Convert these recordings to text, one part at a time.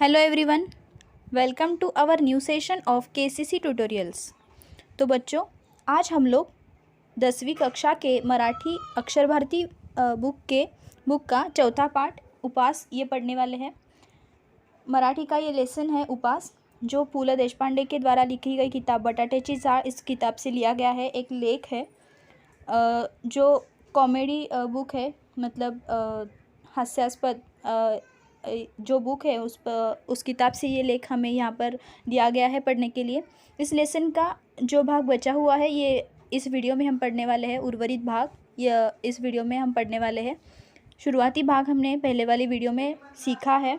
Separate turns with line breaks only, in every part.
Hello everyone, welcome to our new session of KCC tutorials. तो बच्चों, आज हम लोग 10वीं कक्षा के मराठी अक्षर भारती बुक का चौथा पाठ उपास ये पढ़ने वाले हैं। मराठी का ये लेसन है उपास, जो पु ल देशपांडे के द्वारा लिखी गई किताब बटाट्याची चाळ इस किताब से लिया गया है। एक लेख है जो कॉमेडी बुक है, मतलब हास्यास्पद जो बुक है उस किताब से ये लेख हमें यहाँ पर दिया गया है पढ़ने के लिए। इस लेसन का जो भाग बचा हुआ है ये इस वीडियो में हम पढ़ने वाले हैं। उर्वरित भाग यह इस वीडियो में हम पढ़ने वाले हैं। शुरुआती भाग हमने पहले वाली वीडियो में सीखा है।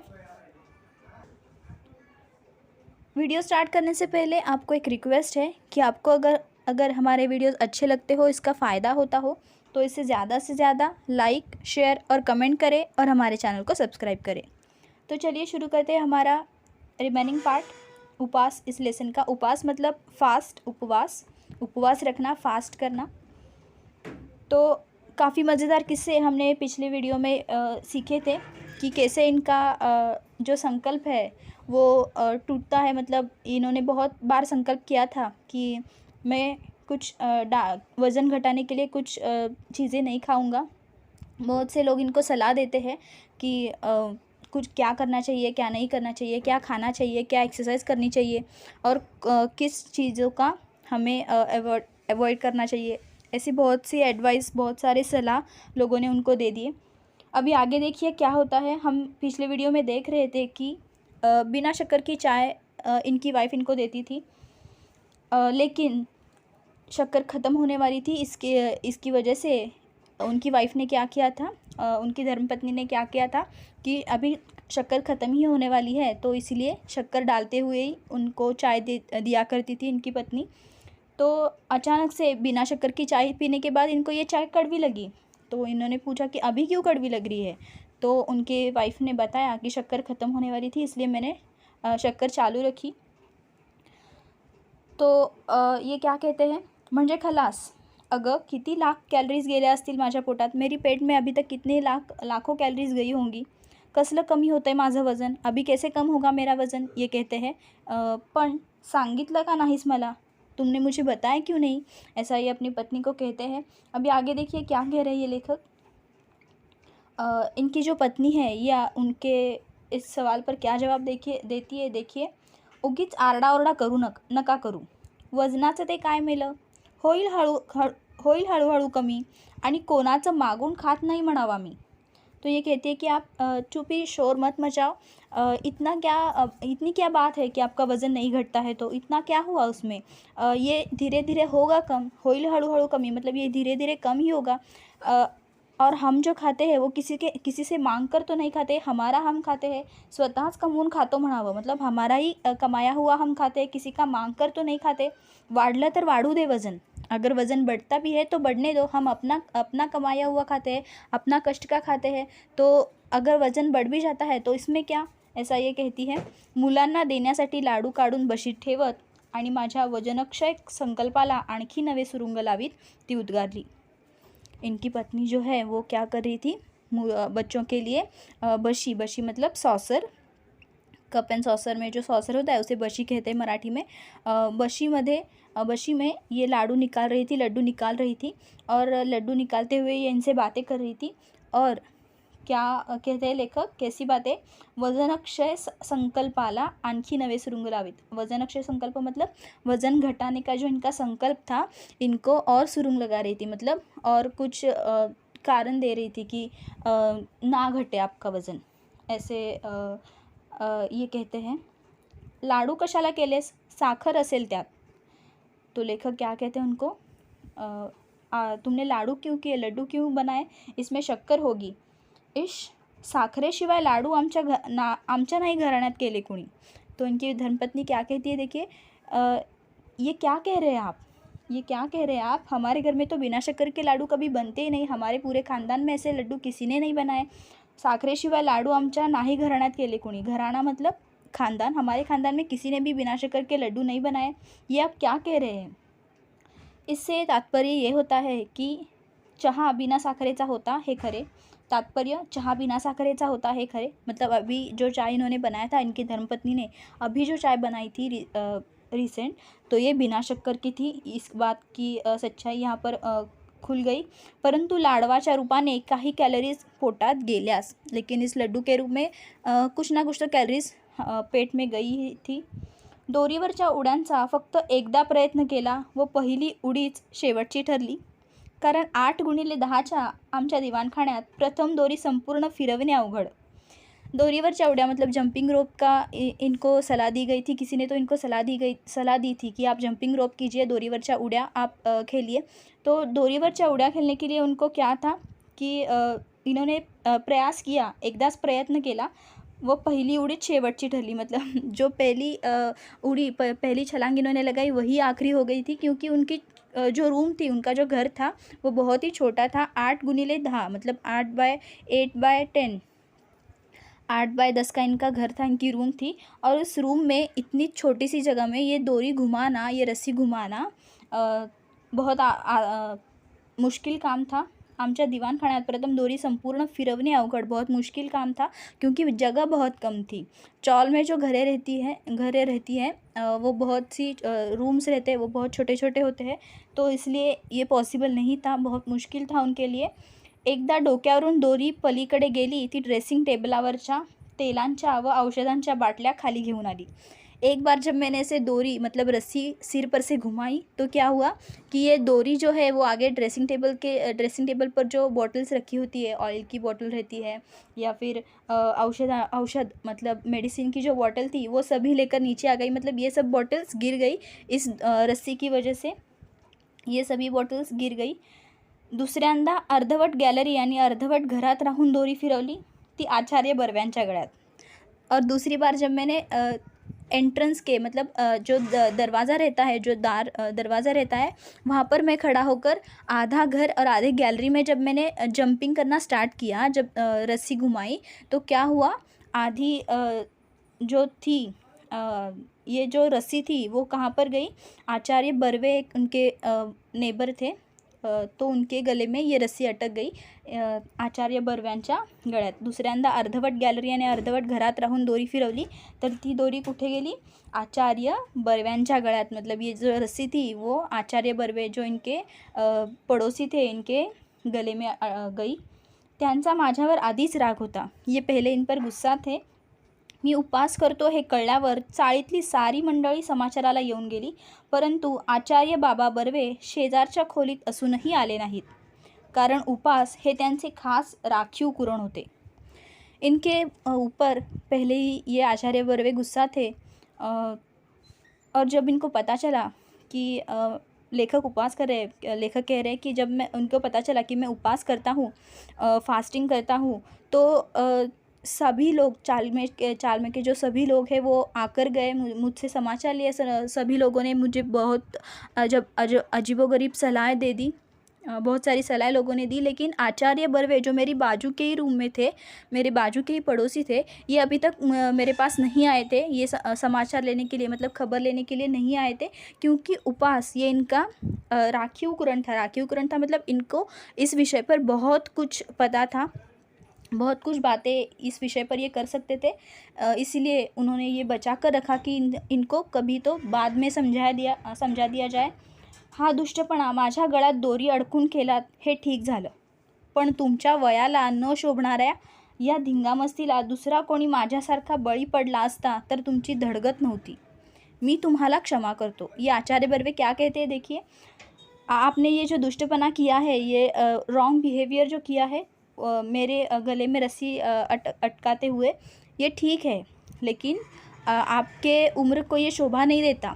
वीडियो स्टार्ट करने से पहले आपको एक रिक्वेस्ट है कि आपको अगर हमारे वीडियोस अच्छे लगते हो, इसका फ़ायदा होता हो, तो इसे ज़्यादा से ज़्यादा लाइक, शेयर और कमेंट करें और हमारे चैनल को सब्सक्राइब करें। तो चलिए शुरू करते हैं हमारा रिमेनिंग पार्ट उपास। इस लेसन का उपास मतलब फास्ट, उपवास रखना, फास्ट करना। तो काफ़ी मज़ेदार किस्से हमने पिछले वीडियो में सीखे थे कि कैसे इनका जो संकल्प है वो टूटता है। मतलब इन्होंने बहुत बार संकल्प किया था कि मैं कुछ वज़न घटाने के लिए कुछ चीज़ें नहीं खाऊंगा। बहुत से लोग इनको सलाह देते हैं कि कुछ क्या करना चाहिए, क्या नहीं करना चाहिए, क्या खाना चाहिए, क्या एक्सरसाइज करनी चाहिए और किस चीज़ों का हमें अवॉइड करना चाहिए। ऐसी बहुत सी एडवाइस, बहुत सारे सलाह लोगों ने उनको दे दिए। अभी आगे देखिए क्या होता है। हम पिछले वीडियो में देख रहे थे कि बिना शक्कर की चाय इनकी वाइफ इनको देती थी, लेकिन शक्कर ख़त्म होने वाली थी। इसकी वजह से उनकी वाइफ ने क्या किया था, उनकी धर्मपत्नी ने क्या किया था कि अभी शक्कर ख़त्म ही होने वाली है, तो इसलिए शक्कर डालते हुए ही उनको चाय दिया करती थी इनकी पत्नी। तो अचानक से बिना शक्कर की चाय पीने के बाद इनको ये चाय कड़वी लगी। तो इन्होंने पूछा कि अभी क्यों कड़वी लग रही है। तो उनके वाइफ ने बताया कि शक्कर ख़त्म होने वाली थी, इसलिए मैंने शक्कर चालू रखी। तो ये क्या कहते हैं, म्हणजे खलास, अगं किती लाख कॅलरीज गेल्या असतील माझ्या पोटात, मेरी पेट में अभी तक कितने लाखों कैलरीज गई होंगी, कसलं कमी होतं आहे माझं वज़न, अभी कैसे कम होगा मेरा वज़न, ये कहते हैं। पण सांगितलं का नाहीस मला, तुमने मुझे बताया क्यों नहीं, ऐसा ये अपनी पत्नी को कहते हैं। अभी आगे देखिए क्या कह रहे हैं ये लेखक। इनकी जो पत्नी है या उनके इस सवाल पर क्या जवाब देखिए। उगीच आरडाओरडा करू नका करू, वजनाचं ते काय मेलं, होईल हळूहळू कमी, आणि कोणाचं मागून खात नाही म्हणावा मी। तो ये कहती है कि आप चुप ही शोर मत मचाओ, इतनी क्या बात है कि आपका वज़न नहीं घटता है, तो इतना क्या हुआ उसमें, ये धीरे धीरे होगा कम, होईल हळूहळू कमी मतलब ये धीरे धीरे कम ही होगा। और हम जो खाते हैं वो किसी से मांग कर तो नहीं खाते, हमारा हम खाते हैं, स्वतःच कमवून खातो म्हणावं, मतलब हमारा ही कमाया हुआ हम खाते हैं, किसी का मांग कर तो नहीं खाते। वाढलं तर वाढू दे वज़न, अगर वज़न बढ़ता भी है तो बढ़ने दो, हम अपना कमाया हुआ खाते हैं, अपना कष्ट का खाते हैं, तो अगर वज़न बढ़ भी जाता है तो इसमें क्या, ऐसा ये कहती है। मुलांना देण्यासाठी लाडू काढून बशीत ठेवत आणि माझ्या वजनक्षय संकल्पाला आणखी नवे सुरुंग लावीत ती उद्गारली। इनकी पत्नी जो है वो क्या कर रही थी, बच्चों के लिए बशी मतलब सॉसर, कप एंड सॉसर में जो सॉसर होता है उसे बशी कहते हैं मराठी में। बशी में ये लड्डू निकाल रही थी और लड्डू निकालते हुए ये इनसे बातें कर रही थी। और क्या कहते हैं लेखक, कैसी बातें, वजनक्षय संकल्पाला आणखी नवे सुरुंग लावित। वजनक्षय संकल्प मतलब वज़न घटाने का जो इनका संकल्प था, इनको और सुरुंग लगा रही थी, मतलब और कुछ कारण दे रही थी कि ना घटे आपका वज़न, ऐसे ये कहते हैं। लाडू कशाला केलेस, साखर असेल त्यात। तो लेखक क्या कहते हैं उनको, तुमने लाडू क्यों किए, लड्डू क्यों बनाए, इसमें शक्कर होगी। इश, साखरेशिवाय लाडू आमच्या नाही घराण्यात केले कुणी। तो इनकी धर्मपत्नी क्या कहती है, देखिए, ये क्या कह रहे हैं आप, हमारे घर में तो बिना शक्कर के लाडू कभी बनते ही नहीं, हमारे पूरे खानदान में ऐसे लड्डू किसी ने नहीं बनाए। साखरेशिवाय लाडू आमच्या नाही घराण्यात केले कुणी, घराना मतलब खानदान, हमारे खानदान में किसी ने भी बिना शक्कर के लड्डू नहीं बनाए, ये आप क्या कह रहे हैं। इससे तात्पर्य ये होता है कि चहा बिना साखरेचा होता हे खरे, तात्पर्य चहा बिना साखरेचा होता है खरे, मतलब अभी जो चाय इन्होंने बनाया था, इनकी धर्मपत्नी ने अभी जो चाय बनाई थी रिसेंट, तो ये बिना शक्कर की थी। इस बात की सच्चाई यहाँ पर खुल गई। परंतु लाडवाच्या रूपाने काही कॅलरीज पोटात गेल्यास, लेकिन इस लड्डू के रूप में कुछ ना कुछ तो कॅलरीज पेट में गई थी। दोरीवरच्या उड्यांचा फक्त एकदा प्रयत्न केला व पहिली उडीच शेवटची ठरली, कारण 8x10च्या आमच्या दिवाणखान्यात प्रथम दोरी संपूर्ण फिरवणे अवघड। दोरीवरच्या उड्या मतलब जंपिंग रोप का इनको सलाह दी गई थी, किसी ने तो इनको सलाह दी थी कि आप जंपिंग रोप कीजिए, दोरीवरच्या उड्या आप खेलिए। तो दोरीवरच्या उड्या खेलने के लिए उनको क्या था कि इन्होंने प्रयास किया, एकदाच प्रयत्न केला वो पहिली उड़ी शेवटची ठरली, मतलब जो पहली उड़ी पहली छलांग इन्होंने लगाई वही आखिरी हो गई थी, क्योंकि उनकी जो रूम थी, उनका जो घर था वो बहुत ही छोटा था। 8x10 मतलब 8x10 8x10 का इनका घर था, इनकी रूम थी। और उस रूम में इतनी छोटी सी जगह में ये दोरी घुमाना, ये रस्सी घुमाना बहुत मुश्किल काम था। आमच्या दिवाणखान्यात प्रथम दोरी संपूर्ण फिरवणे अवघड, बहुत मुश्किल काम था क्योंकि जगह बहुत कम थी। चौल में जो घरें रहती हैं वो बहुत सी रूम्स रहते हैं, वो बहुत छोटे छोटे होते हैं, तो इसलिए ये पॉसिबल नहीं था, बहुत मुश्किल था उनके लिए। एकदा डोक्यावरून दोरी पलीकडे गेली, ती ड्रेसिंग टेबलावरच्या तेलांच्या व औषधांच्या बाटल्या खाली घेऊन आली। एक बार जब मैंने ऐसे दोरी मतलब रस्सी सिर पर से घुमाई, तो क्या हुआ कि ये दोरी जो है वो आगे ड्रेसिंग टेबल पर जो बॉटल्स रखी होती है, ऑयल की बॉटल रहती है या फिर औषध मतलब मेडिसिन की जो बॉटल थी, वो सभी लेकर नीचे आ गई। मतलब ये सब बॉटल्स गिर गई इस रस्सी की वजह से, ये सभी बॉटल्स गिर गई। दुसऱ्यांदा अर्धवट गॅलरी आणि अर्धवट घरात राहून दोरी फिरवली, ती आचार्य बर्व्यांच्या गळ्यात। और दूसरी बार जब मैंने एंट्रेंस के मतलब जो दरवाज़ा रहता है, जो दरवाज़ा रहता है, वहाँ पर मैं खड़ा होकर आधा घर और आधे गैलरी में जब मैंने जंपिंग करना स्टार्ट किया, जब रस्सी घुमाई, तो क्या हुआ, आधी जो थी ये जो रस्सी थी वो कहाँ पर गई, आचार्य बर्वे एक उनके नेबर थे, तो उनके गले में ये रस्सी अटक गई आचार्य बर्व्यांच्या गळ्यात। दुसऱ्यांदा अर्धवट गॅलरी आणि अर्धवट घरात राहून दोरी फिरवली, तर ती दोरी कुठे गेली, आचार्य बर्व्यांच्या गळ्यात। मतलब ये जो रस्सी थी वो आचार्य बर्वे जो इनके पड़ोसी थे, इनके गले में गई। त्यांचा माझ्यावर आधीच राग होता, ये पहले इन पर गुस्सा थे। मी उपवास करतो हे कळल्यावर चाळीतली सारी मंडळी समाचाराला येऊन गेली, परंतु आचार्य बाबा बर्वे शेजारच्या खोलीत असूनही आले नाहीत, कारण उपवास हे त्यांचे खास राखीव कुरण होते। इनके ऊपर पहले ही ये आचार्य बर्वे गुस्सा थे, और जब इनको पता चला कि लेखक उपवास कर रहे, लेखक कह रहे हैं कि जब मैं उनको पता चला कि मैं उपवास करता हूँ, फास्टिंग करता हूँ, तो सभी लोग चाल में के जो सभी लोग हैं वो आकर गए, मुझसे समाचार लिए। सभी लोगों ने मुझे बहुत अजीबोगरीब सलाह दे दी, बहुत सारी सलाह लोगों ने दी, लेकिन आचार्य बर्वे जो मेरी बाजू के ही रूम में थे, मेरे बाजू के ही पड़ोसी थे, ये अभी तक मेरे पास नहीं आए थे, ये समाचार लेने के लिए मतलब खबर लेने के लिए नहीं आए थे, क्योंकि उपवास ये इनका राखीव कुरण था। मतलब इनको इस विषय पर बहुत कुछ पता था, बहुत कुछ बातें इस विषय पर ये कर सकते थे, इसीलिए उन्होंने ये बचा कर रखा कि इनको कभी तो बाद में समझा दिया जाए। हा दुष्टपणा माझ्या गळ्यात दोरी अडकून केलात हे ठीक झालं, पण तुमच्या वयाला न शोभणाऱ्या या धिंगामस्तीला दुसरा कोणी माझ्यासारखा बळी पडला असता तर तुमची धडगत नव्हती। मी तुम्हाला क्षमा करतो। ये आचार्य बर्वे क्या कहते हैं, देखिए, आपने ये जो दुष्टपना किया है, ये रॉन्ग बिहेवियर जो किया है, मेरे गले में रस्सी अटकाते हुए, ये ठीक है, लेकिन आपके उम्र को ये शोभा नहीं देता।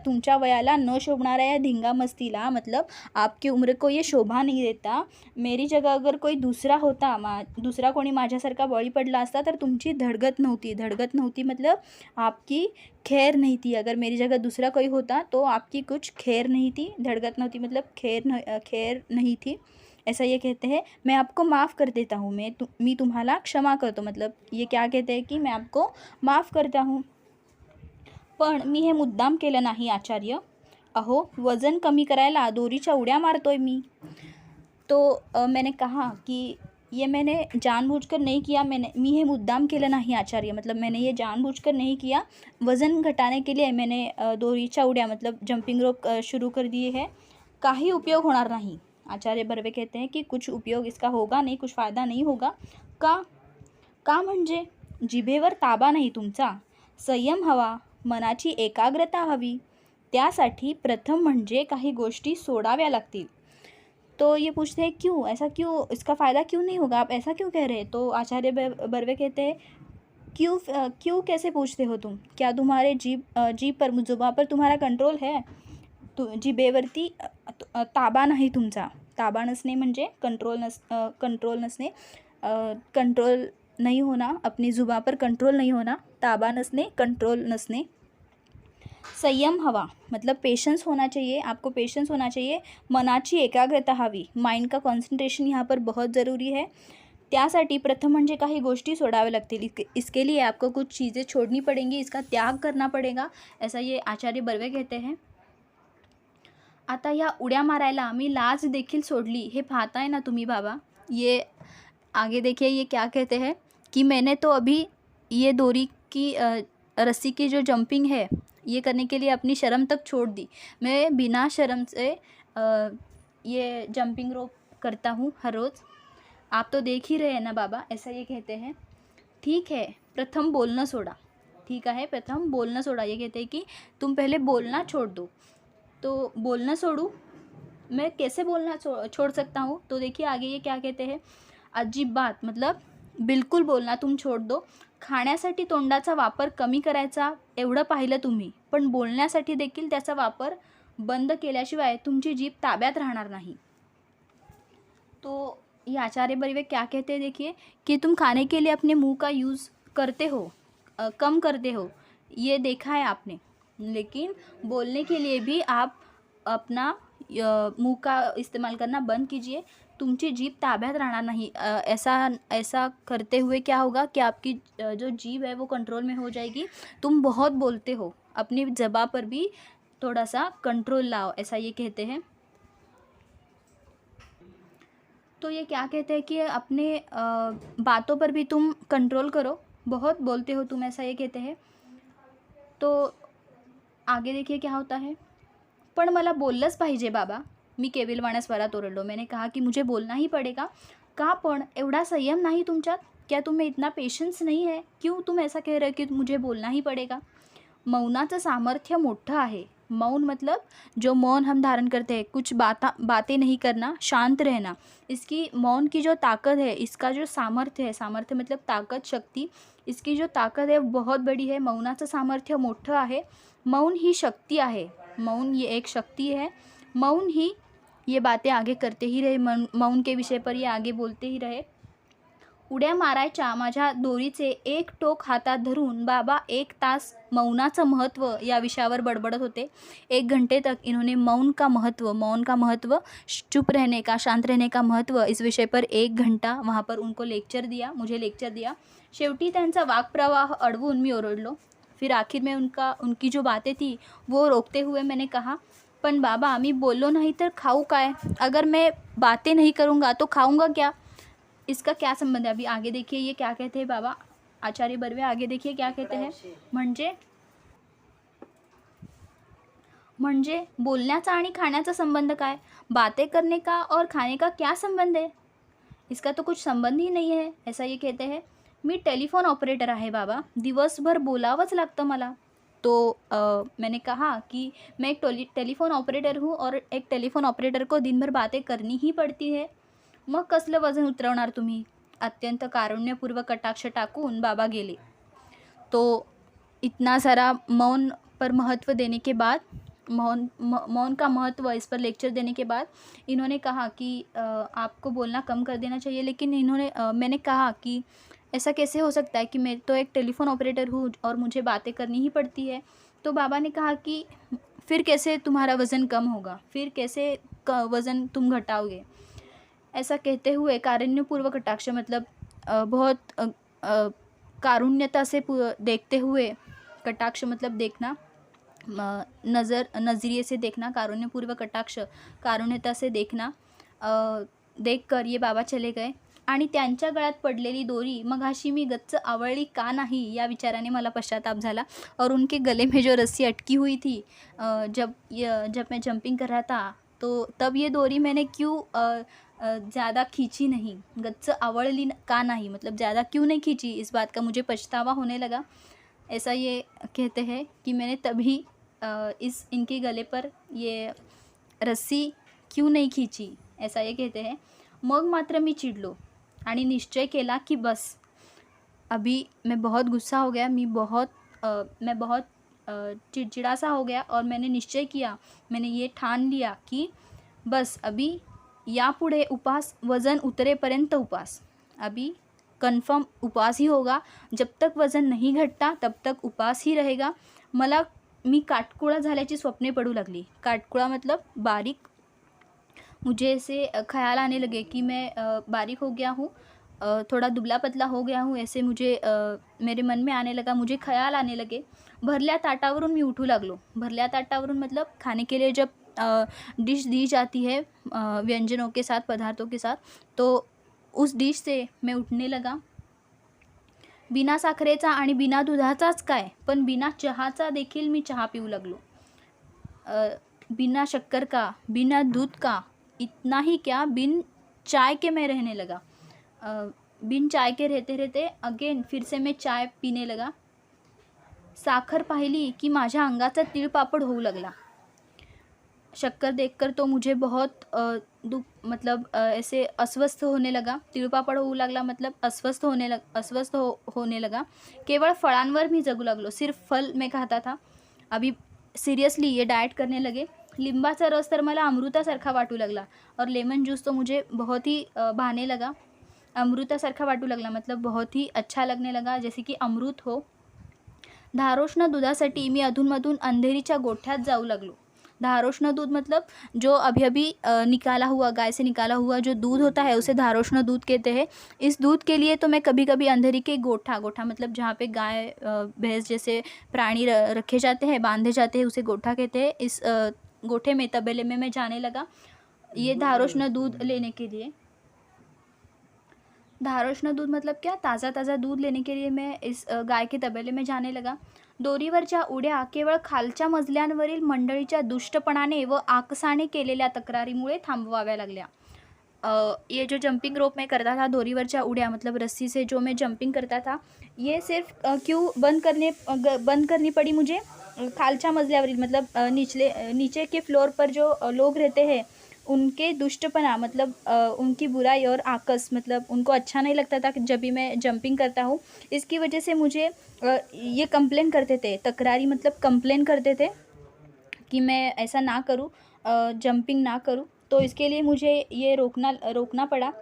तुमच्या वयाला न शोभणाऱ्या या धिंगामस्तीला मतलब आपकी उम्र को ये शोभा नहीं देता। मेरी जगह अगर कोई दूसरा होता, दूसरा कोणी माझ्यासारखा बळी पडला असता तर तुमची धडगत नव्हती मतलब आपकी खैर नहीं थी। अगर मेरी जगह दूसरा कोई होता तो आपकी कुछ खैर नहीं थी, धड़गत नव्हती मतलब खैर नहीं थी, ऐसा ये कहते हैं। मैं आपको माफ़ कर देता हूँ, मी तुम्हाला क्षमा करतो, मतलब ये क्या कहते हैं कि मैं आपको माफ़ करता हूँ, पण मी हे मुद्दाम केलं नाही आचार्य। अहो, वजन कमी करायला दोरीच्या उड्या मारतोय मी। तो मैंने कहा कि ये मैंने जानबूझकर नहीं किया, मी हे मुद्दाम केलं नाही आचार्य, मतलब मैंने ये जानबूझकर नहीं किया। वज़न घटाने के लिए मैंने दोरीच्या उड्या मतलब जंपिंग रोप शुरू कर दिए है। काही उपयोग होणार नाही। आचार्य बर्वे कहते हैं कि कुछ उपयोग इसका होगा नहीं, कुछ फ़ायदा नहीं होगा। का म्हणजे जिभेवर ताबा नाही तुमचा, संयम हवा, मनाची एकाग्रता हवी, त्यासाठी प्रथम म्हणजे काही गोष्टी सोडाव्या लागतील। तो ये पूछते हैं क्यों, ऐसा क्यों, इसका फ़ायदा क्यों नहीं होगा, आप ऐसा क्यों कह रहे हैं? तो आचार्य बर्वे कहते हैं क्यों कैसे पूछते हो तुम? क्या तुम्हारे जीभ पर, जुबान पर तुम्हारा कंट्रोल है? जिभेवरती ताबा नाही तुमचा। ताबा नसणे म्हणजे कंट्रोल नसणे, कंट्रोल नहीं होना, अपनी जुबान पर कंट्रोल नहीं होना, ताबा नसणे, कंट्रोल नसणे। संयम हवा मतलब पेशेंस होना चाहिए, आपको पेशेंस होना चाहिए। मनाची एकाग्रता हवी, माइंड का कॉन्सन्ट्रेशन यहाँ पर बहुत ज़रूरी है। त्यासाठी प्रथम म्हणजे काही गोष्टी सोडाव्या लागतील, इसके लिए आपको कुछ चीज़ें छोड़नी पड़ेंगी, इसका त्याग करना पड़ेगा, ऐसा ये आचार्य बर्वे कहते हैं। आता या उड्या मारायला मी लाज देखील सोडली, हे पाहताय ना तुम्ही बाबा। ये आगे देखिए ये क्या कहते हैं कि मैंने तो अभी ये डोरी की रस्सी की जो जंपिंग है ये करने के लिए अपनी शर्म तक छोड़ दी। मैं बिना शर्म से ये जंपिंग रोप करता हूँ हर रोज़, आप तो देख ही रहे हैं ना बाबा, ऐसा ये कहते हैं। ठीक है, प्रथम बोलना सोडा, ठीक है, प्रथम बोलना सोडा, ये कहते हैं कि तुम पहले बोलना छोड़ दो। तो बोलना छोड़ूँ, मैं कैसे बोलना छोड़ सकता हूँ? तो देखिए आगे ये क्या कहते हैं, अजिबात मतलब बिलकुल बोलना तुम छोड़ दो। खाण्यासाठी तोंडाचा वापर कमी करायचा एवढं पाहिलं तुम्ही, पण बोलण्यासाठी देखील त्याचा वापर बंद केल्याशिवाय तुमची जीभ ताब्यात राहणार नाही। तो ये आचार्य बर्वे क्या कहते हैं देखिए कि तुम खाने के लिए अपने मुंह का यूज़ करते हो, कम करते हो, ये देखा है आपने, लेकिन बोलने के लिए भी आप अपना मुंह का इस्तेमाल करना बंद कीजिए, तुमची जीभ ताब्यात राहणार नहीं। ऐसा करते हुए क्या होगा कि आपकी जो जीभ है वो कंट्रोल में हो जाएगी। तुम बहुत बोलते हो, अपनी ज़बान पर भी थोड़ा सा कंट्रोल लाओ, ऐसा ये कहते हैं। तो ये क्या कहते हैं कि अपने बातों पर भी तुम कंट्रोल करो, बहुत बोलते हो तुम, ऐसा ये कहते हैं। तो आगे देखिए क्या होता है, पण मला बोललंच पाहिजे बाबा, मी केविलवाण्या स्वरात ओरडलो। मैंने कहा कि मुझे बोलना ही पड़ेगा। का पण एवढा संयम नहीं तुमच्यात? क्या तुम्हें इतना पेशेंस नहीं है? क्यों तुम ऐसा कह रहे हो कि मुझे बोलना ही पड़ेगा? मौनाचं सामर्थ्य मोठं आहे। मौन मतलब जो मौन हम धारण करते हैं, कुछ बातें नहीं करना, शांत रहना, इसकी मौन की जो ताकत है, इसका जो सामर्थ्य है, सामर्थ्य मतलब ताकत, शक्ति, इसकी जो ताकत है बहुत बड़ी है। मौनाचं सामर्थ्य मोठं आहे। मौन ही शक्ति आहे, मौन ये एक शक्ति है। मौन ही ये बातें आगे करते ही रहे, मौन के विषय पर ये आगे बोलते ही रहे। उड्या मारायच्या माझ्या दोरीचे एक टोक हातात धरून बाबा 1 तास मौनाचं महत्त्व या विषयावर बडबडत होते। 1 घंटे तक इन्होंने मौन का महत्त्व, चुप रहने का, शांत रहने का महत्त्व, इस विषय पर 1 घंटा वहाँ पर उनको मुझे लेक्चर दिया। शेवटी त्यांचा वाक्प्रवाह अडवून मी ओरडलो। फिर आखिर में उनकी जो बातें थी वो रोकते हुए मैंने कहा, पण बाबा मी बोललो नहीं तर खाऊ काय? अगर मैं बातें नहीं करूँगा तो खाऊंगा क्या? इसका क्या संबंध है? अभी आगे देखिए ये क्या कहते हैं बाबा आचार्य बर्वे, आगे देखिए क्या कहते हैं, म्हणजे बोलण्याचा आणि खाण्याचा संबंध काय? बातें करने का और खाने का क्या संबंध है? इसका तो कुछ संबंध ही नहीं है, ऐसा ये कहते हैं। मी टेलीफोन ऑपरेटर आहे बाबा, दिवसभर बोलावंच लागतं मला। तो मैंने कहा कि मैं एक टेलीफोन ऑपरेटर हूँ और एक टेलीफोन ऑपरेटर को दिन भर बातें करनी ही पड़ती है। मग कसलं वजन उतरवणार तुम्ही? अत्यंत कारुण्यपूर्वक कटाक्ष टाकून बाबा गेले। तो इतना सारा मौन पर महत्व देने के बाद, मौन का महत्व इस पर लेक्चर देने के बाद इन्होंने कहा कि आपको बोलना कम कर देना चाहिए, लेकिन मैंने कहा कि ऐसा कैसे हो सकता है कि मैं तो एक टेलीफोन ऑपरेटर हूँ और मुझे बातें करनी ही पड़ती है। तो बाबा ने कहा कि फिर कैसे तुम्हारा वज़न कम होगा, फिर कैसे वज़न तुम घटाओगे? ऐसा कहते हुए कारुण्यपूर्वक कटाक्ष मतलब बहुत कारुण्यता से देखते हुए, कटाक्ष मतलब देखना, नज़रिए से देखना, कारुण्यपूर्वक कटाक्ष, कारुण्यता से देखना, देखकर ये बाबा चले गए। आणि त्यांच्या गळ्यात पडलेली दोरी मघाशी मी गच्च आवळली का नाही या विचाराने मला पश्चाताप झाला। और उनके गले में जो रस्सी अटकी हुई थी जब मैं जंपिंग कर रहा था, तो तब ये डोरी मैंने क्यों ज़्यादा खींची नहीं, गच्च आवळली का नहीं, मतलब ज़्यादा क्यों नहीं खींची, इस बात का मुझे पछतावा होने लगा। ऐसा ये कहते हैं कि मैंने तभी इस इनके गले पर ये रस्सी क्यों नहीं खींची, ऐसा ये कहते हैं। मग मात्र मी चिडलो आणि निश्चय केला कि बस अभी मैं बहुत गुस्सा हो गया, मैं बहुत चिड़चिड़ा सा हो गया और मैंने निश्चय किया, मैंने ये ठान लिया कि बस अभी यापुढे उपास वज़न उतरेपर्यंत उपास, अभी कन्फर्म उपवास ही होगा, जब तक वज़न नहीं घटता तब तक उपवास ही रहेगा। मी काटकोळा झाल्याची स्वप्ने पडू लागली। काटकोळा मतलब बारीक, मुझे ऐसे ख्याल आने लगे कि मैं बारीक हो गया हूँ, थोड़ा दुबला पतला हो गया हूँ, ऐसे मुझे मेरे मन में आने लगा, मुझे ख्याल आने लगे। भरल्या ताटावरून मी उठू लागलो। भरल्या ताटावरून मतलब खाने के लिए जब डिश दी जाती है व्यंजनों के साथ, पदार्थों के साथ, तो उस डिश से मैं उठने लगा। बिना साखरेचा आणि बिना दुधाचाच काय, पण बिना चहाचा देखील मी चहा पिऊ लागलो। बिना शक्कर का, बिना दूध का, इतना ही क्या, बिन चाय के मैं रहने लगा। बिन चाय के रहते रहते अगेन फिर से मैं चाय पीने लगा। साखर पाहिली की माझ्या अंगाचा तिळपापड होऊ लागला। शक्कर देखकर तो मुझे बहुत ऐसे अस्वस्थ होने लगा। तिळपापड होऊ लागला मतलब अस्वस्थ होने लगा। केवळ फळांवर मी जगू लागलो, सिर्फ फल मैं खाता था। अभी सीरियसली ये डाइट करने लगे। लिंबाचा रस तर मला अमृतासारखा वाटू लागला और लेमन जूस तो मुझे बहुत ही भाने लगा। अमृतासारखा वाटू लागला मतलब बहुत ही अच्छा लगने लगा, जैसे कि अमृत हो। धारोष्ण दुधासाठी मी अधूनमधून अंधेरीच्या गोठ्यात जाऊ लागलो। धारोष्ण दूध मतलब जो अभी अभी निकाला हुआ, गाय से निकाला हुआ जो दूध होता है उसे धारोष्ण दूध कहते हैं। इस दूध के लिए तो मैं कभी कभी अंधेरी के गोठा मतलब जहाँ पे गाय भैंस जैसे प्राणी रखे जाते हैं, बांधे जाते हैं, उसे गोठा कहते हैं। इस गोठे में, तबेले में मैं जाने लगा ये धारोष्ण दूध लेने के लिए। धारोष्ण दूध मतलब क्या, ताज़ा ताज़ा दूध लेने के लिए मैं इस गाय के तबेले में जाने लगा। दोरीवरच्या उड्या केवळ खालच्या मजल्यांवरील मंडळीच्या दुष्टपणाने व आकसाने केलेल्या तक्रारीमुळे थांबवाव्या लागल्या। ये जो जंपिंग रोप में करता था, दोरीवरच्या उड्या मतलब रस्सी से जो मैं जंपिंग करता था, ये सिर्फ क्यों बंद करनी पड़ी मुझे, खालच्या मजल्यावरील मतलब नीचे के फ्लोर पर जो लोग रहते हैं उनके दुष्टपना मतलब उनकी बुराई और आकस मतलब उनको अच्छा नहीं लगता था कि जब भी मैं जंपिंग करता हूँ। इसकी वजह से मुझे ये कंप्लेन करते थे, तकरारी मतलब कंप्लेन करते थे कि मैं ऐसा ना करूँ, जंपिंग ना करूँ। तो इसके लिए मुझे ये रोकना पड़ा।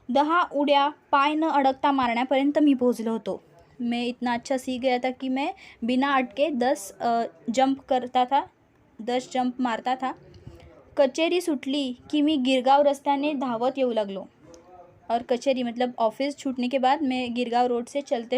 10 उड्या पाय न अडकता मारण्यापर्यंत मी पोहोचलो होतो। मैं इतना अच्छा सीख गया था कि मैं बिना अटके 10 जंप करता था, 10 जंप मारता था। कचेरी सुटली कि मी गिरगाव रस्त्याने धावत येऊ लागलो। और कचेरी मतलब ऑफिस छूटने के बाद मैं गिरगाव रोड से चलते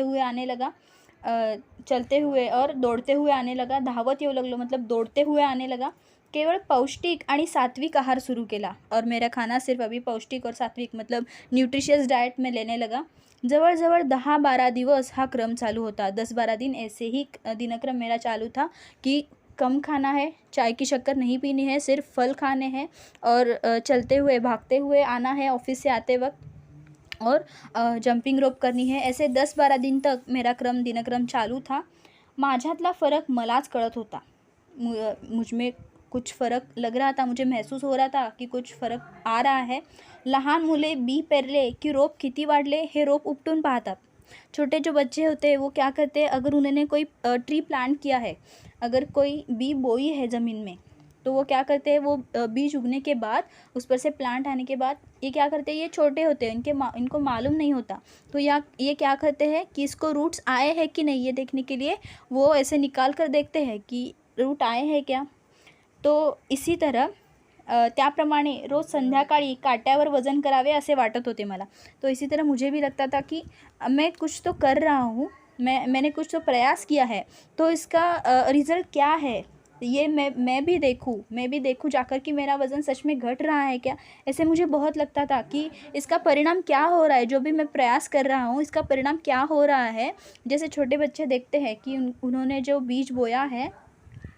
हुए और दौड़ते हुए आने लगा। धावत येऊ लागलो मतलब दौड़ते हुए आने लगा। केवळ पौष्टिक आणि सात्विक आहार सुरू केला और मेरा खाना सिर्फ अभी पौष्टिक और सात्विक मतलब न्यूट्रिशियस डाइट में लेने लगा। जवळ 10-12 दिवस हा क्रम चालू होता। 10-12 दिन ऐसे ही दिनक्रम मेरा चालू था कि कम खाना है, चाय की शक्कर नहीं पीनी है, सिर्फ फल खाने हैं और चलते हुए भागते हुए आना है ऑफिस से आते वक्त और जंपिंग रोप करनी है। ऐसे 10-12 दिन तक मेरा दिनक्रम चालू था। माझ्यातला फ़र्क मलाच कळत होता। मुझ में कुछ फ़र्क लग रहा था, मुझे महसूस हो रहा था कि कुछ फ़र्क आ रहा है। लहान मुले बी पेरले की रोप किती वाढले हे रोप उपटून पाहतात। छोटे जो बच्चे होते हैं वो क्या करते हैं, अगर उन्होंने कोई ट्री प्लांट किया है, अगर कोई बी बोई है ज़मीन में, तो वो क्या करते हैं, वो बीज उगने के बाद उस पर से प्लांट आने के बाद ये क्या करते हैं, ये छोटे होते हैं, इनको मालूम नहीं होता, तो ये क्या करते हैं कि इसको रूट्स आए हैं कि नहीं ये देखने के लिए वो ऐसे निकाल कर देखते हैं कि रूट आए हैं क्या। तो इसी तरह त्याप्रमाणे रोज़ संध्याकाळी काट्यावर वज़न करावे असे वाटत होते मला। तो इसी तरह मुझे भी लगता था कि मैं कुछ तो कर रहा हूँ, मैंने कुछ तो प्रयास किया है, तो इसका रिज़ल्ट क्या है, ये मैं भी देखूँ जाकर कि मेरा वज़न सच में घट रहा है क्या। ऐसे मुझे बहुत लगता था कि इसका परिणाम क्या हो रहा है, जो भी मैं प्रयास कर रहा हूँ इसका परिणाम क्या हो रहा है। जैसे छोटे बच्चे देखते हैं कि उन्होंने जो बीज बोया है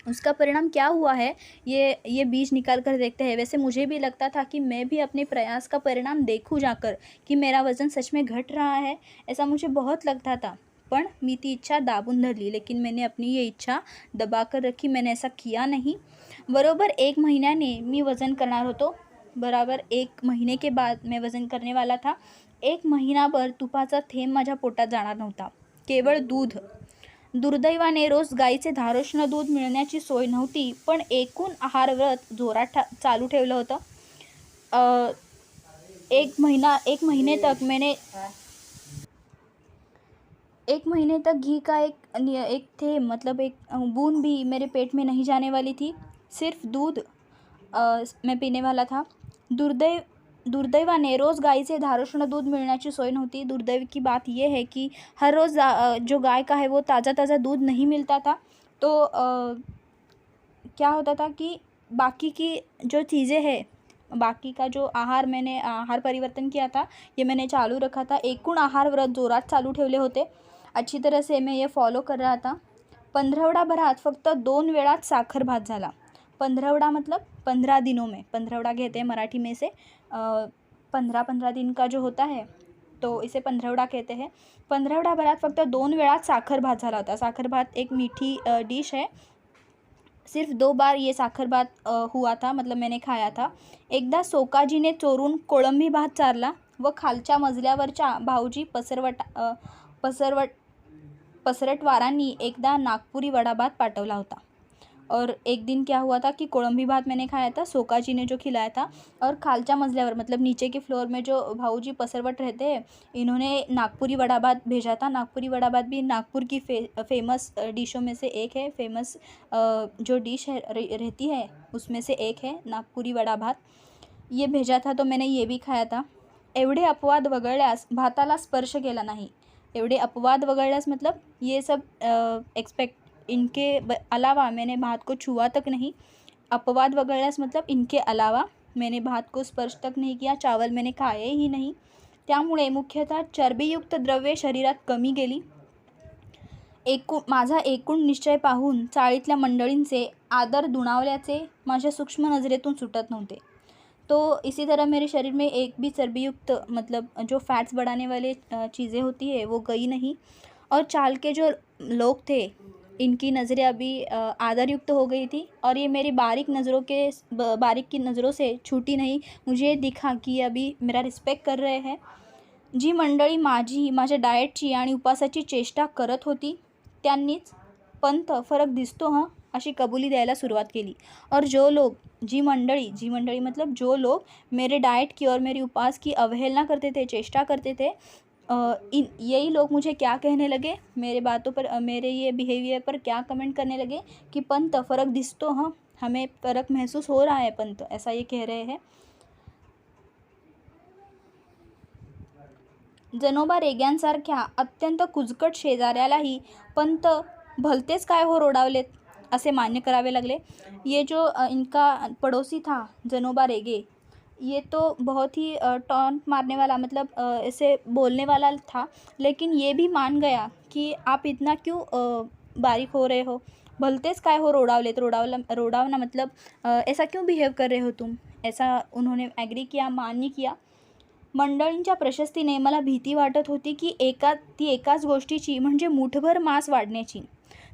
उसका परिणाम क्या हुआ है, ये बीज निकाल कर देखते हैं। वैसे मुझे भी लगता था कि मैं भी अपने प्रयास का परिणाम देखूँ जाकर कि मेरा वज़न सच में घट रहा है, ऐसा मुझे बहुत लगता था। पण मी ती इच्छा दाबून धरली, लेकिन मैंने अपनी ये इच्छा दबा कर रखी, मैंने ऐसा किया नहीं। बरोबर 1 महिन्याने मी वज़न करणार होतो. बरोबर 1 महिने के बाद मैं वज़न करने वाला था. 1 महिनाभर तुपाचा थेंब माझ्या पोटात जाणार नव्हता. केवळ दूध. दुर्दैवाने रोज गाईचे धारोष्ण दूध मिळण्याची सोय नव्हती, पण एकूण आहार व्रत जोरात चालू ठेवलं होतं. 1 महीने तक मैंने 1 महीने तक घी का एक थे मतलब एक बूंद भी मेरे पेट में नहीं जाने वाली थी। सिर्फ दूध मैं पीने वाला था। दुर्दैवाने रोज़ गाय से धारोष्ण दूध मिलण्याची सोय नव्हती। दुर्दैव की बात ये है कि हर रोज़ जो गाय का है वो ताज़ा ताज़ा दूध नहीं मिलता था। तो क्या होता था कि बाकी की जो चीज़ें हैं, बाकी का जो आहार मैंने आहार परिवर्तन किया था, ये मैंने चालू रखा था। एकूण आहार व्रत जोरात चालू ठेवले होते. अच्छी तरह से मैं ये फॉलो कर रहा था. पंधरवडाभरात फक्त 2 वेळात साखर भात झाला. पंधरवडा मतलब 15 दिनों में, पंधरवडा कहते हैं मराठी में से 15 दिन का जो होता है तो इसे पंधरवडा कहते हैं. पंधरवडाभरात फक्त 2 वेळात साखर भात झाला होता. साखर भात एक मीठी डिश है. सिर्फ 2 बार ये साखर भात हुआ था, मतलब मैंने खाया था. एकदा सोकाजीने चोरून कोळंबी भात चारला व खालच्या मजल्यावरच्या भाऊजी पसरटवारांनी एकदा नागपुरी वडा भात पाठवला होता. और एक दिन क्या हुआ था कि कोळंबी भात मैंने खाया था, सोका जी ने जो खिलाया था. और खालच्या मजल्यावर मतलब नीचे के फ्लोर में जो भाऊजी पसरवट रहते हैं, इन्होंने नागपुरी वड़ा भात भेजा था. नागपुरी वड़ा भात भी नागपुर की फेमस डिशों में से एक है. फेमस जो डिश है रहती है उसमें से एक है नागपुरी वड़ा भात. ये भेजा था तो मैंने ये भी खाया था. एवढे अपवाद वगळल्यास भाताला स्पर्श केला नाही. एवढे अपवाद वगळल्यास मतलब ये सब इनके अलावा मैंने भात को छुआ तक नहीं. अपवाद वगळल्यास मतलब इनके अलावा मैंने भात को स्पर्श तक नहीं किया. चावल मैंने खाए ही नहीं. त्यामुळे मुख्यतः चरबीयुक्त द्रव्ये शरीरात कमी गेली. माझा एकूण निश्चय पाहून चाळीतल्या मंडळींचे आदर दुणावल्याचे माझ्या सूक्ष्म नजरेतून सुटत नव्हते. तो इसी तरह मेरे शरीर में एक भी चर्बीयुक्त मतलब जो फैट्स बढ़ाने वाले चीज़ें होती है वो गई नहीं. और चाल के जो लोग थे इनकी नज़रें अभी आदरयुक्त हो गई थी. और ये मेरी बारीक की नज़रों से छूटी नहीं. मुझे दिखा कि अभी मेरा रिस्पेक्ट कर रहे हैं. जी मंडळी माझ्या डाएटची आणि उपवासाची चेष्टा करत होती त्यांनीच पंत फरक दिसतो हं अशी कबुली द्यायला सुरुवात केली. और जी मंडळी मतलब जो लोग मेरे डाइट की और मेरी उपवास की अवहेलना करते थे, चेष्टा करते थे, यही लोग मुझे क्या कहने लगे, मेरे बातों पर मेरे ये बिहेवियर पर क्या कमेंट करने लगे कि पंत फ़र्क दिसतो हं, हमें फ़र्क महसूस हो रहा है पंत, ऐसा ये कह रहे हैं. जनोबा रेग्यांसारख्या अत्यंत कुजकट शेजाऱ्यालाही पंत भलतेच काय हो रोडावलेत असे मान्य करावे लागले. ये जो इनका पड़ोसी था जनोबा रेगे, ये तो बहुत ही टॉन्ट मारने वाला मतलब ऐसे बोलने वाला था. लेकिन ये भी मान गया कि आप इतना क्यों बारीक हो रहे हो, भलतेच काय हो रोडावलेत. रोडावना मतलब ऐसा क्यों बिहेव कर रहे हो तुम, ऐसा उन्होंने एग्री किया, मान्य किया. मंडळींच्या प्रशस्तीने मला भीती वाटत होती की एकाच गोष्टीची म्हणजे मुठभर मांस वाढण्याची.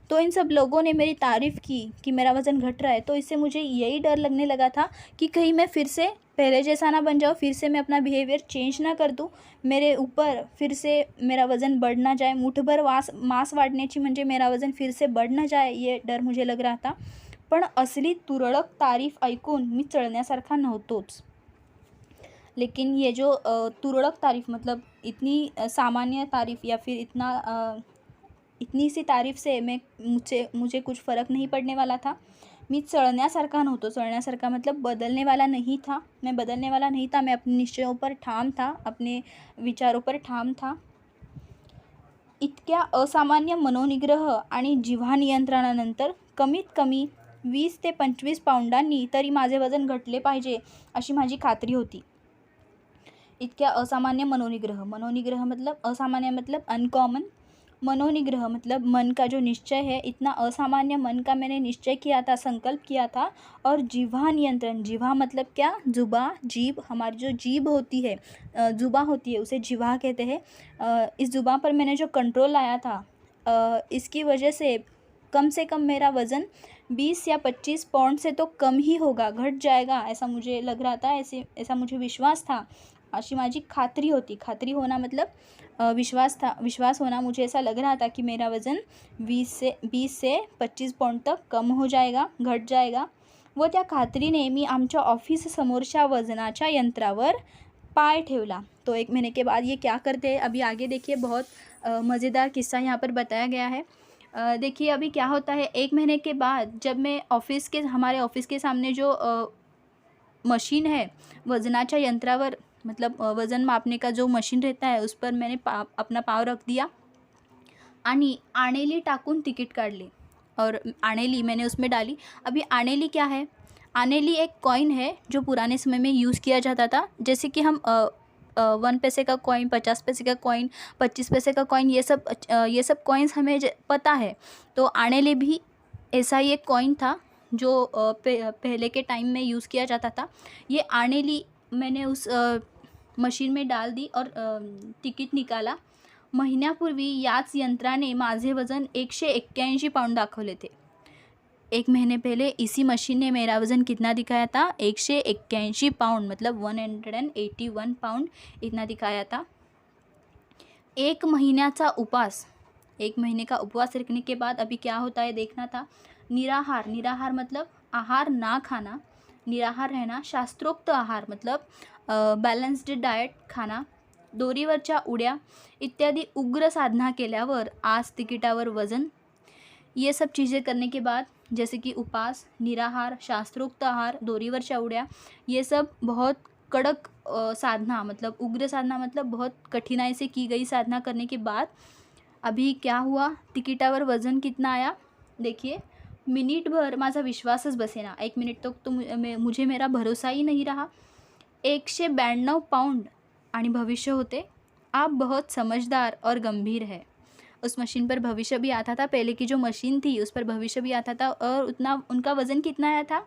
तो इन सब लोगों ने मेरी तारीफ़ की कि मेरा वज़न घट रहा है, तो इससे मुझे यही डर लगने लगा था कि कहीं मैं फिर से पहले जैसा ना बन जाऊँ, फिर से मैं अपना बिहेवियर चेंज ना कर दूँ, मेरे ऊपर फिर से मेरा वज़न बढ़ ना जाए. मुठभर मांस वाढण्याची म्हणजे मेरा वज़न फिर से बढ़ ना जाए, ये डर मुझे लग रहा था. पण असली तुरळक तारीफ ऐकून मी चढण्यासारखा नव्हतोच. लेकिन ये जो तुरड़क तारीफ़ मतलब इतनी सामान्य तारीफ़ या फिर इतनी सी तारीफ़ से मुझे कुछ फ़र्क नहीं पड़ने वाला था. मी चढ़ण्यासारखा नव्हतो. चढ़ण्यासारखा मतलब बदलने वाला नहीं था. मैं बदलने वाला नहीं था. मैं अपने निश्चयों पर ठाम था, अपने विचारों पर ठाम था. इतक्या असामान्य मनोनिग्रह आणि जिव्हा नियंत्रणानंतर कमीत कमी 20 ते 25 पाऊंडांनी तरी माझे वजन घटले पाहिजे अशी माझी खात्री होती. इतक्या असामान्य मनोनिग्रह, मनोनिग्रह मतलब असामान्य मतलब अनकॉमन, मनोनिग्रह मतलब मन का जो निश्चय है, इतना असामान्य मन का मैंने निश्चय किया था, संकल्प किया था. और जिह्वा नियंत्रण, जिह्वा मतलब क्या, जुबा, जीभ, हमारी जो जीभ होती है, जुबा होती है, उसे जिह्वा कहते हैं. इस जुबा पर मैंने जो कंट्रोल लाया था, इसकी वजह से कम मेरा वज़न 20 या 25 पाउंड से तो कम ही होगा, घट जाएगा, ऐसा मुझे लग रहा था. ऐसा मुझे विश्वास था, अशी माझी खात्री होती. खात्री होना मतलब विश्वास था, विश्वास होना. मुझे ऐसा लग रहा था कि मेरा वज़न 20 से 25 पाउंड तक कम हो जाएगा, घट जाएगा. व त्या खात्रीने मी आमच्या ऑफिस समोरच्या वजनाच्या यंत्रावर पाय ठेवला. तो 1 महीने के बाद ये क्या करते हैं, अभी आगे देखिए. बहुत मज़ेदार किस्सा यहाँ पर बताया गया है. देखिए अभी क्या होता है, 1 महीने के बाद जब मैं हमारे ऑफिस के सामने जो मशीन है, वजनाच्या यंत्रावर मतलब वज़न मापने का जो मशीन रहता है, उस पर मैंने अपना पाव रख दिया आणि आणेली टाकून तिकीट काढले. और आणेली मैंने उसमें डाली. अभी आणेली क्या है, आणेली एक कॉइन है जो पुराने समय में यूज़ किया जाता था. जैसे कि हम 1 पैसे का कॉइन, 50 पैसे का कॉइन, 25 पैसे का कॉइन, ये सब कॉइन्स हमें पता है. तो आणेली भी ऐसा ही एक कॉइन था जो पहले के टाइम में यूज़ किया जाता था. ये आणेली मैंने उस मशीन में डाल दी और तिकीट निकाला. महिन्यापूर्वी याच यंत्राने माझे वज़न 181 पाउंड दाखवले थे. 1 महीने पहले इसी मशीन ने मेरा वज़न कितना दिखाया था, 181 पाउंड मतलब 181 पाउंड इतना दिखाया था. 1 महीन्याचा उपवास, 1 महीने का उपवास रखने के बाद अभी क्या होता है देखना था. निराहार, निराहार मतलब आहार ना खाना, निराहार रहना. शास्त्रोक्त आहार मतलब बॅलन्स्ड डाएट खाना. दोरीवरच्या उड्या इत्यादी उग्र साधना केल्यावर आज तिकिटावर वज़न. ये सब चीज़ें करने के बाद, जैसे कि उपवास, निराहार, शास्त्रोक्त आहार, दोरीवरच्या उड्या, ये सब बहुत कड़क साधना मतलब उग्र साधना मतलब बहुत कठिनाई से की गई साधना करने के बाद अभी क्या हुआ, तिकिटावर वज़न कितना आया देखिए. मिनिटभर माझा विश्वासच बसेना. 1 मिनट तक तो मुझे मेरा भरोसा ही नहीं रहा. 192 पाउंड आणि भविष्य होते. आप बहुत समझदार और गंभीर है. उस मशीन पर भविष्य भी आता था, पहले की जो मशीन थी उस पर भविष्य भी आता था. और उतना उनका वज़न कितना आया था,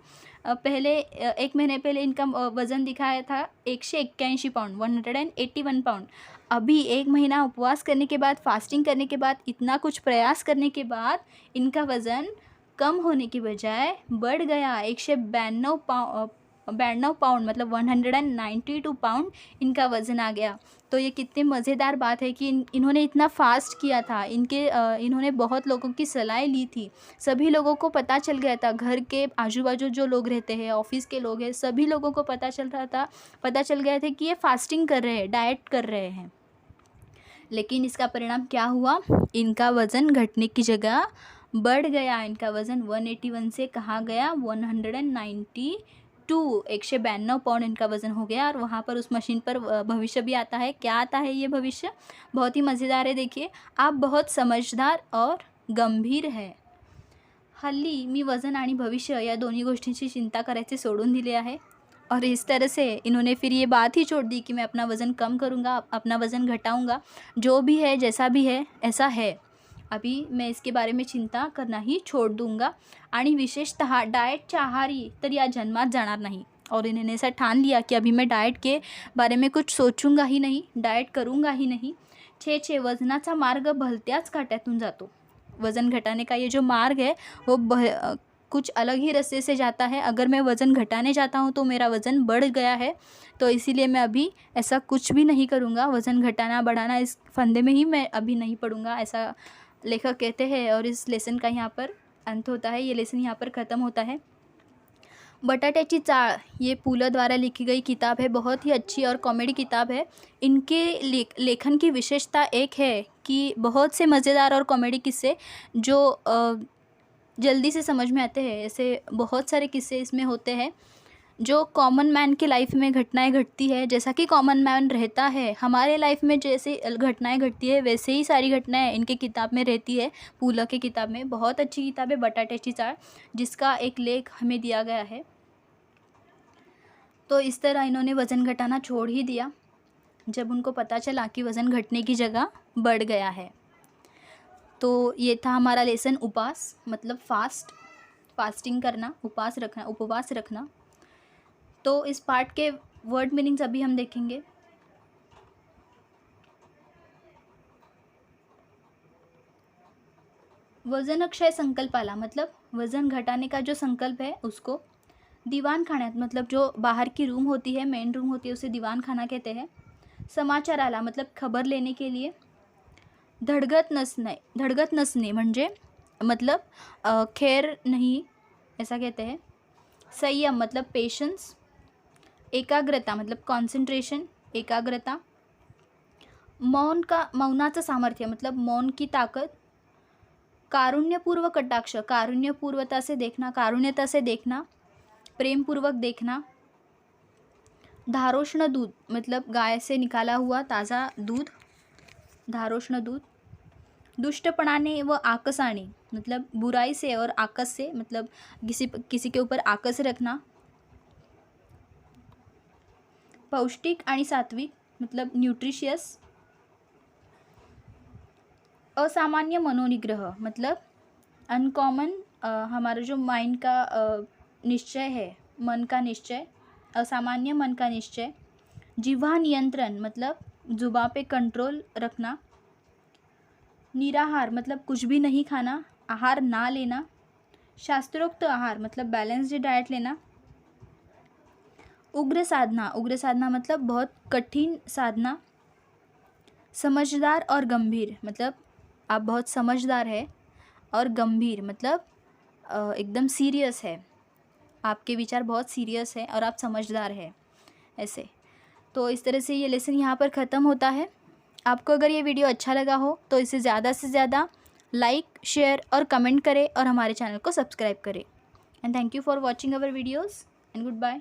पहले 1 महीने पहले इनका वज़न दिखाया था 181 पाउंड, 181 पाउंड. अभी 1 महीना उपवास करने के बाद, फास्टिंग करने के बाद, इतना कुछ प्रयास करने के बाद इनका वज़न कम होने की बजाय बढ़ गया. 192 पाउंड मतलब 192 पाउंड इनका वज़न आ गया. तो ये कितनी मज़ेदार बात है कि इन्होंने इतना फास्ट किया था. इन्होंने बहुत लोगों की सलाह ली थी. सभी लोगों को पता चल गया था, घर के आजू बाजू जो लोग रहते हैं, ऑफिस के लोग हैं, सभी लोगों को पता चल गया था कि ये फास्टिंग कर रहे हैं, डाइट कर रहे हैं. लेकिन इसका परिणाम क्या हुआ, इनका वज़न घटने की जगह बढ़ गया. इनका वज़न 181 से कहाँ गया, 192, 192 पाउंड इनका वज़न हो गया. और वहाँ पर उस मशीन पर भविष्य भी आता है. क्या आता है ये भविष्य, बहुत ही मज़ेदार है. देखिए, आप बहुत समझदार और गंभीर है. हल्ली मी वज़न आणि भविष्य या दोन्ही गोष्टींची चिंता करायचे सोडून दिले आहे. और इस तरह से इन्होंने फिर ये बात ही छोड़ दी कि मैं अपना वज़न कम करूँगा, अपना वज़न घटाऊँगा. जो भी है, जैसा भी है, ऐसा है. अभी मैं इसके बारे में चिंता करना ही छोड़ दूँगा. आणि विशेषतः डाएटच्या आहारी तर या जन्मात जाणार नाही. और इन्होंने ऐसा ठान लिया कि अभी मैं डाएट के बारे में कुछ सोचूंगा ही नहीं, डाएट करूँगा ही नहीं. छे वजनाचा मार्ग भलत्याच काट्यातून जातो. वज़न घटाने का ये जो मार्ग है वो कुछ अलग ही रास्ते से जाता है. अगर मैं वज़न घटाने जाता हूँ तो मेरा वज़न बढ़ गया है, तो इसीलिए मैं अभी ऐसा कुछ भी नहीं करूँगा. वज़न घटाना बढ़ाना इस फंदे में ही मैं अभी नहीं पड़ूँगा, ऐसा लेखक कहते हैं. और इस लेसन का यहाँ पर अंत होता है, ये लेसन यहाँ पर ख़त्म होता है. बटाट्याची चाळ ये पु ल द्वारा लिखी गई किताब है. बहुत ही अच्छी और कॉमेडी किताब है. इनके लेखन की विशेषता एक है कि बहुत से मज़ेदार और कॉमेडी किस्से जो जल्दी से समझ में आते हैं. ऐसे बहुत सारे किस्से इसमें होते हैं. जो कॉमन मैन की लाइफ में घटनाएं घटती है, जैसा कि कॉमन मैन रहता है हमारे लाइफ में, जैसे घटनाएं घटती है वैसे ही सारी घटनाएं इनके किताब में रहती है। पुलक की किताब में, बहुत अच्छी किताब है बटाट्याची चाळ, जिसका एक लेख हमें दिया गया है। तो इस तरह इन्होंने वज़न घटाना छोड़ ही दिया जब उनको पता चला कि वज़न घटने की जगह बढ़ गया है। तो ये था हमारा लेसन उपवास, मतलब फास्टिंग करना, उपवास रखना। तो इस पार्ट के वर्ड मीनिंग्स अभी हम देखेंगे। वजन अक्षय संकल्पाला, मतलब वज़न घटाने का जो संकल्प है उसको। दीवान खाण्यात, मतलब जो बाहर की रूम होती है, मेन रूम होती है, उसे दीवान खाना कहते हैं। समाचार आला, मतलब खबर लेने के लिए। धडगत नसणे म्हणजे मतलब खैर नहीं, ऐसा कहते हैं। संयम मतलब पेशेंस। एकाग्रता मतलब कॉन्सेंट्रेशन, एकाग्रता। मौनाचं सामर्थ्य मतलब मौन की ताकत। कारुण्यपूर्व कटाक्ष, कारुण्यपूर्वता से देखना, कारुण्यता से देखना, प्रेमपूर्वक देखना। धारोष्ण दूध मतलब गाय से निकाला हुआ ताज़ा दूध, धारोष्ण दूध। दुष्टपणाने व आकसाने मतलब बुराई से और आकस से, मतलब किसी के ऊपर आकस रखना। पौष्टिक आणि सात्विक मतलब न्यूट्रिशियस। असामान्य मनोनिग्रह मतलब अनकॉमन, हमारा जो माइंड का निश्चय है, मन का निश्चय, असामान्य मन का निश्चय। जिह्वा नियंत्रण मतलब जुबान पे कंट्रोल रखना। निराहार मतलब कुछ भी नहीं खाना, आहार ना लेना। शास्त्रोक्त आहार मतलब बैलेंस्ड डाइट लेना। उग्र साधना मतलब बहुत कठिन साधना। समझदार और गंभीर मतलब आप बहुत समझदार है, और गंभीर मतलब एकदम सीरियस है, आपके विचार बहुत सीरियस है और आप समझदार है, ऐसे। तो इस तरह से ये लेसन यहाँ पर ख़त्म होता है। आपको अगर ये वीडियो अच्छा लगा हो तो इसे ज़्यादा से ज़्यादा लाइक, शेयर और कमेंट करें और हमारे चैनल को सब्सक्राइब करें। And thank you for watching our videos and good bye.